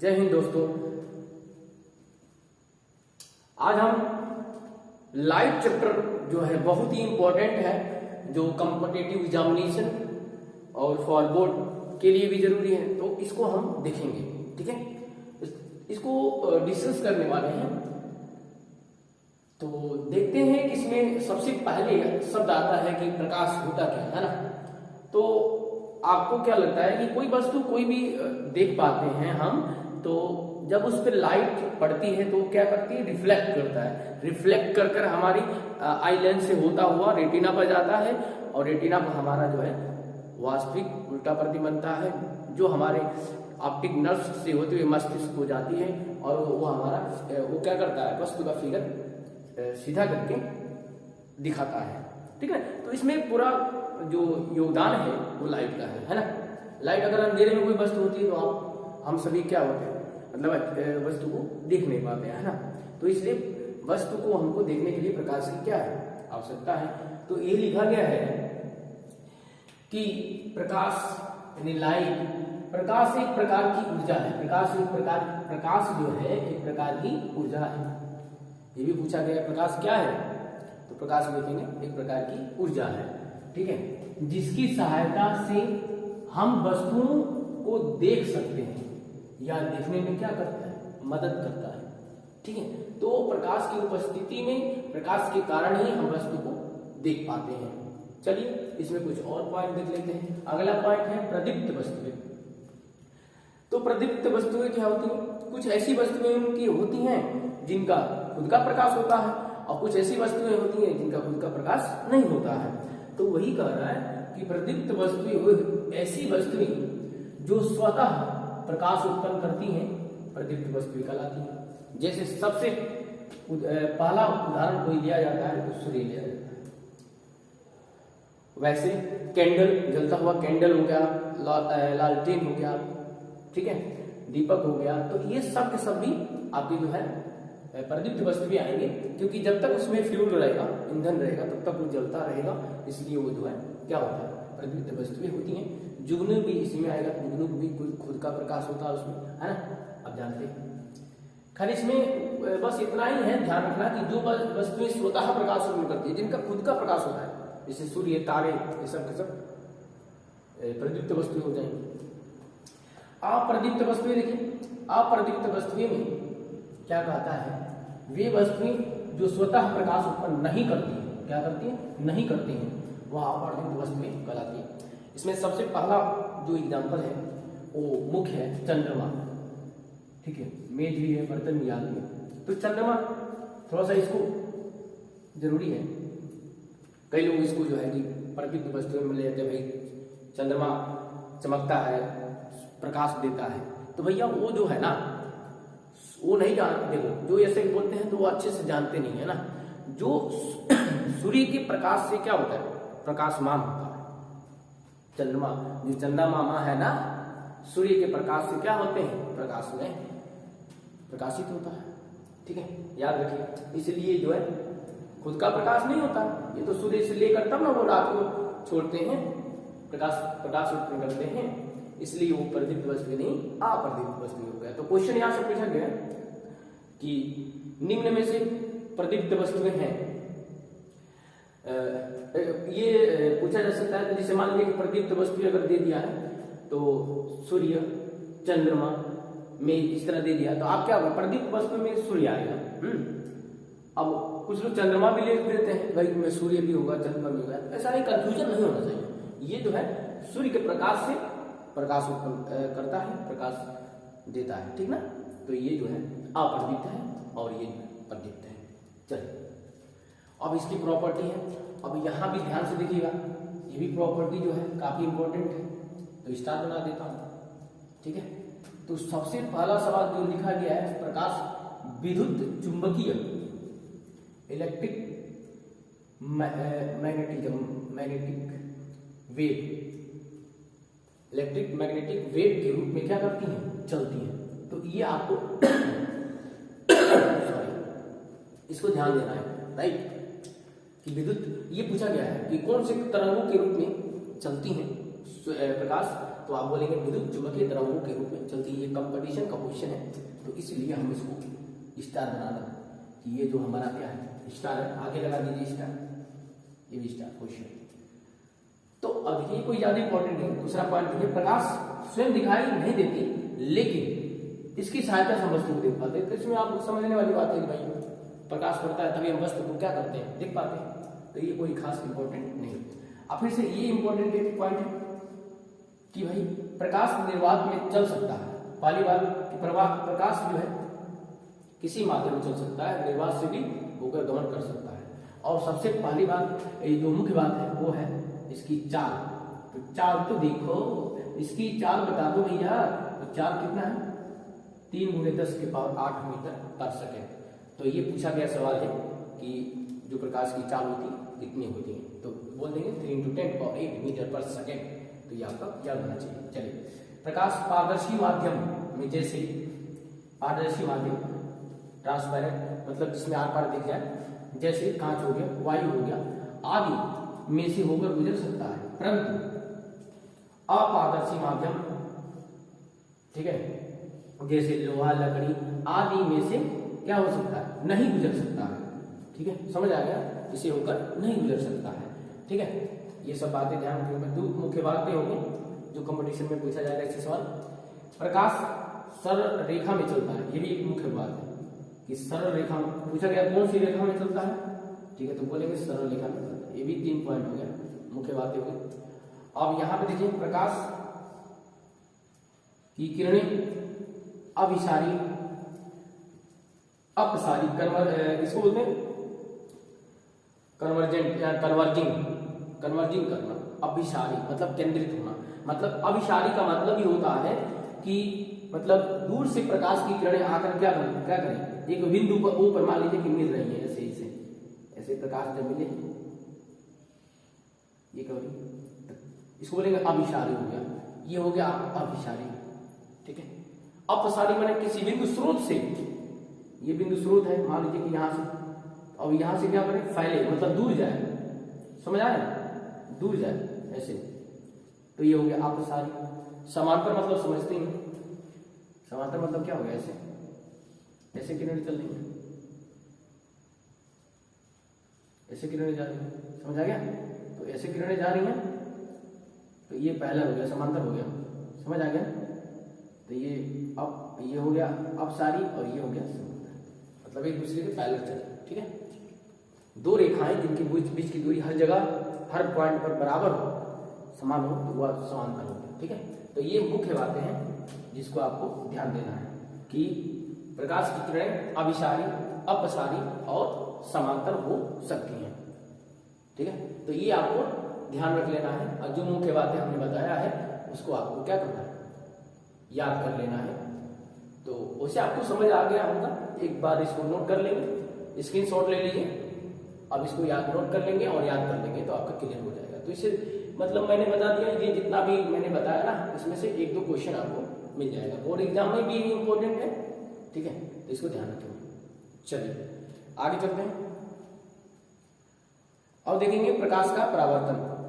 जय हिंद दोस्तों। आज हम लाइट चैप्टर जो है बहुत ही इंपॉर्टेंट है, जो कॉम्पिटिटिव एग्जामिनेशन और फॉर बोर्ड के लिए भी जरूरी है, तो इसको हम देखेंगे। ठीक है, इसको डिस्कस करने वाले हैं। तो देखते हैं कि इसमें सबसे पहले शब्द आता है कि प्रकाश होता क्या है ना। तो आपको क्या लगता है कि कोई वस्तु कोई भी देख पाते हैं हम, तो जब उस पर लाइट पड़ती है तो क्या करती है, रिफ्लेक्ट करता है। रिफ्लेक्ट कर कर हमारी आई लेंस से होता हुआ रेटिना पर जाता है, और रेटिना पर हमारा जो है वास्तविक उल्टा प्रतिबिंबता है, जो हमारे ऑप्टिक नर्व से होते हुए मस्तिष्क को जाती है, और वो हमारा वो क्या करता है, वस्तु का फिगर सीधा करके दिखाता है। ठीक है, तो इसमें पूरा जो योगदान है वो लाइट का है ना। लाइट अगर अंधेरे में कोई वस्तु होती है तो हम सभी क्या होते हैं, मतलब वस्तु को देख नहीं पाते हैं ना। तो इसलिए वस्तु को हमको देखने के लिए प्रकाश की क्या है, आवश्यकता है। तो ये लिखा गया है कि प्रकाश यानी लाइट, प्रकाश एक प्रकार की ऊर्जा है। प्रकाश जो है एक प्रकार की ऊर्जा है। ये भी पूछा गया प्रकाश क्या है, तो प्रकाश देखेंगे एक प्रकार की ऊर्जा है। ठीक है, जिसकी सहायता से हम वस्तुओं को देख सकते हैं या देखने में क्या करता है, मदद करता है। ठीक है, तो प्रकाश की उपस्थिति में, प्रकाश के कारण ही हम वस्तु को देख पाते हैं। चलिए इसमें कुछ और पॉइंट देख लेते हैं। अगला पॉइंट है प्रदीप्त वस्तुएं। तो प्रदीप्त वस्तुएं क्या होती हैं? कुछ ऐसी वस्तुएं उनकी होती हैं जिनका खुद का प्रकाश होता है, और कुछ ऐसी वस्तुएं होती हैं जिनका खुद का प्रकाश नहीं होता है। तो वही कह रहा है कि प्रदीप्त वस्तुएं ऐसी वस्तुएं जो स्वतः प्रकाश उत्पन्न करती हैं, प्रदीप्त वस्तुएं कहलाती हैं। जैसे सबसे पहला उदाहरण कोई लिया जाता है तो सूर्य लिया जाता है। वैसे कैंडल, जलता हुआ कैंडल हो गया, लालटेन हो गया, ठीक है, दीपक हो गया। तो ये सब के सब भी आपकी जो है प्रदीप्त वस्तु भी आएंगे, क्योंकि जब तक उसमें फ्यूल रहेगा, ईंधन रहेगा, तब तक वो जलता रहेगा। इसलिए वो जो है क्या होता है, प्रदीप्त वस्तुएं होती हैं। जुगनू भी इसी में आएगा, जुगनू भी कोई खुद का प्रकाश होता है उसमें, है ना, आप जानते हैं। खैर इसमें बस इतना ही है ध्यान रखना कि जो वस्तुएं स्वतः प्रकाश उत्पन्न करती है, जिनका खुद का प्रकाश होता है, जैसे सूर्य, तारे, ये सब के सब प्रदीप्त वस्तुएं हो जाएंगी। अप्रदीप्त वस्तुएं देखिए, अप्रदीप्त वस्तुएं में क्या कहता है, वे वस्तुएं जो स्वतः प्रकाश उत्पन्न नहीं करती हैं, क्या करती हैं, नहीं करती हैं, वह अप्रदीप्त वस्तुएं कहलाती हैं। इसमें सबसे पहला जो एग्जाम्पल है वो मुख्य है चंद्रमा। ठीक है, मेज भी है, बर्तन भी, आदमी है। तो चंद्रमा थोड़ा सा इसको जरूरी है। कई लोग इसको जो है कि प्रदीप्त वस्तुएं में ले जाते हैं, भाई चंद्रमा चमकता है, प्रकाश देता है। तो भैया वो जो है ना, वो नहीं जानते। देखो जो ऐसे बोलते हैं तो वो अच्छे से जानते नहीं है ना। जो सूर्य के प्रकाश से क्या होता है, प्रकाशमान होता है। चंद्रमा, जो चंदा मामा है ना, सूर्य के प्रकाश से क्या होते हैं, प्रकाश में प्रकाशित होता है। ठीक है, याद रखिए। इसलिए जो है खुद का प्रकाश नहीं होता, ये तो सूर्य से लेकर तब ना वो रात को छोड़ते हैं, प्रकाश उत्पन्न करते हैं। इसलिए वो प्रदीप्त वस्तु नहीं, अप्रदीप्त वस्तु हो गया। तो क्वेश्चन यहां से पूछा गया कि निम्न में से प्रदीप्त वस्तुएं हैं, ये पूछा जा सकता है। तो जैसे मान लीजिए प्रदीप्त वस्तु अगर दे दिया है तो सूर्य, चंद्रमा में इस तरह दे दिया, तो आप क्या होगा, प्रदीप्त वस्तु में सूर्य आएगा। अब कुछ लोग चंद्रमा भी लिख देते हैं, भाई में सूर्य भी होगा, चंद्रमा भी होगा। ऐसा नहीं, कंफ्यूजन नहीं होना चाहिए। ये जो है सूर्य के प्रकाश से प्रकाश उत्पन्न करता है, प्रकाश देता है। ठीक ना, तो ये जो है अप्रदीप्त है और ये प्रदीप्त है। चलिए अब इसकी प्रॉपर्टी है। अब यहां भी ध्यान से देखिएगा, ये भी प्रॉपर्टी जो है काफी इंपॉर्टेंट है। तो स्टार बना देता हूं। ठीक है, तो सबसे पहला सवाल जो लिखा गया है, प्रकाश विद्युत चुंबकीय इलेक्ट्रिक मैग्नेटिक वेव के रूप में क्या करती हैं, चलती हैं। तो ये आपको सॉरी, इसको ध्यान देना है, राइट, कि विद्युत, ये पूछा गया है कि कौन से तरंगों के रूप में चलती हैं प्रकाश, तो आप बोलेंगे विद्युत चुंबकीय तरंगों के रूप में चलती है। ये कंपटीशन का क्वेश्चन है, तो इसलिए हम इसको स्टार बना दें कि ये जो हमारा क्या है स्टार है, आगे लगा दीजिए स्टार, ये भी स्टार क्वेश्चन। तो अब ये कोई ज्यादा इंपॉर्टेंट नहीं। दूसरा पॉइंट है प्रकाश स्वयं दिखाई नहीं देती लेकिन इसकी सहायता से हम वस्तु को देख पाते हैं। तो इसमें आप समझने वाली बात है कि भाई प्रकाश पड़ता है तभी हम वस्तु को क्या करते हैं देख पाते हैं, तो ये कोई खास इंपॉर्टेंट नहीं। अब फिर से ये इंपॉर्टेंट एक पॉइंट है कि भाई प्रकाश निर्वात में चल सकता है। पहली बात कि प्रकाश जो है किसी माध्यम में चल सकता है, निर्वात से भी होकर गमन कर सकता है। और सबसे पहली बात जो मुख्य बात है वो है इसकी चाल। तो चाल तो देखो, इसकी चाल बता दो भैया। तो चाल कितना है 3 × 10⁸ मीटर पर सेकेंड। तो ये पूछा गया सवाल है कि जो प्रकाश की चाल होती है कितनी होती है, तो बोल देंगे 3 × 10⁸ मीटर पर सेकेंड। तो ये आपका याद होना चाहिए। चलिए, प्रकाश पारदर्शी माध्यम में, जैसे पारदर्शी माध्यम ट्रांसपेरेंट मतलब जिसमें आर पार दिख जाए, जैसे कांच हो गया, वायु हो गया आदि में से होकर गुजर सकता है, परंतु अपारदर्शी माध्यम, ठीक है, जैसे लोहा लकड़ी आदि में से क्या हो सकता है नहीं गुजर सकता है। ठीक है, समझ आ गया, इसे होकर नहीं गुजर सकता है। ठीक है, ये सब बातें ध्यान रखिए। दो मुख्य बातें होंगी जो कंपटीशन में पूछा जाएगा इससे सवाल। प्रकाश सरल रेखा में चलता है, ये भी एक मुख्य बात है कि सरल रेखा में पूछा गया कौन सी रेखा में चलता है। ठीक है, तो बोलेंगे सरल रेखा में चलता है। ये भी 3 पॉइंट हो गया, मुख्य बातें हो गई। अब यहां पे देखिए प्रकाश की किरणें अभिसारी अपसारी इसको बोलते हैं कन्वर्जेंट या कन्वर्जिंग करना। अभिसारी मतलब केंद्रित होना, मतलब अभिसारी का मतलब ये होता है कि मतलब दूर से प्रकाश की किरणें आकर क्या करें एक बिंदु पर ऊपर मान लीजिए कि मिल रही है, ऐसे प्रकाश जब मिले ये कभी, इसको बोलेंगे अभिसारी हो गया। ये हो गया अभिसारी। ठीक है, अपसारी माने किसी बिंदु स्रोत से, ये बिंदु स्रोत है मान लीजिए कि यहां से, अब यहां से क्या करें फैले मतलब दूर जाए, समझ आया, दूर जाए ऐसे, तो ये हो गया अपसारी। समांतर मतलब समझते हैं, समांतर मतलब क्या हो गया ऐसे, ऐसे किरणें चल रही है, ऐसे किरणें जा रही है, समझ आ गया। तो ऐसे किरणें जा रही हैं, तो ये पहला हो गया समांतर हो गया, समझ आ गया। तो ये अब ये हो गया अपसारी और ये हो गया समांतर, मतलब एक दूसरे के पैरेलल चले। ठीक है, 2 रेखाएं जिनके बीच की दूरी हर जगह हर पॉइंट पर बराबर हो, समान हो, तो वह समांतर हो गया। ठीक है, तो ये मुख्य बातें हैं जिसको आपको ध्यान देना है कि प्रकाश की किरणें अभिसारी अपसारी और समांतर हो सकती हैं। ठीक है, तो ये आपको ध्यान रख लेना है और जो मुख्य बातें हमने बताया है उसको आपको क्या करना है याद कर लेना है। तो उसे आपको समझ आ गया होगा, एक बार इसको नोट कर लेंगे, स्क्रीनशॉट ले लीजिए, अब इसको याद नोट कर लेंगे और याद कर लेंगे तो आपका क्लियर हो जाएगा। तो इसे मतलब मैंने बता दिया, ये जितना भी मैंने बताया ना इसमें से 1-2 क्वेश्चन आपको मिल जाएगा, बोर्ड एग्जाम में भी इंपॉर्टेंट है। ठीक है, तो इसको ध्यान रखेंगे। चलिए आगे चलते हैं। अब देखेंगे प्रकाश का परावर्तन।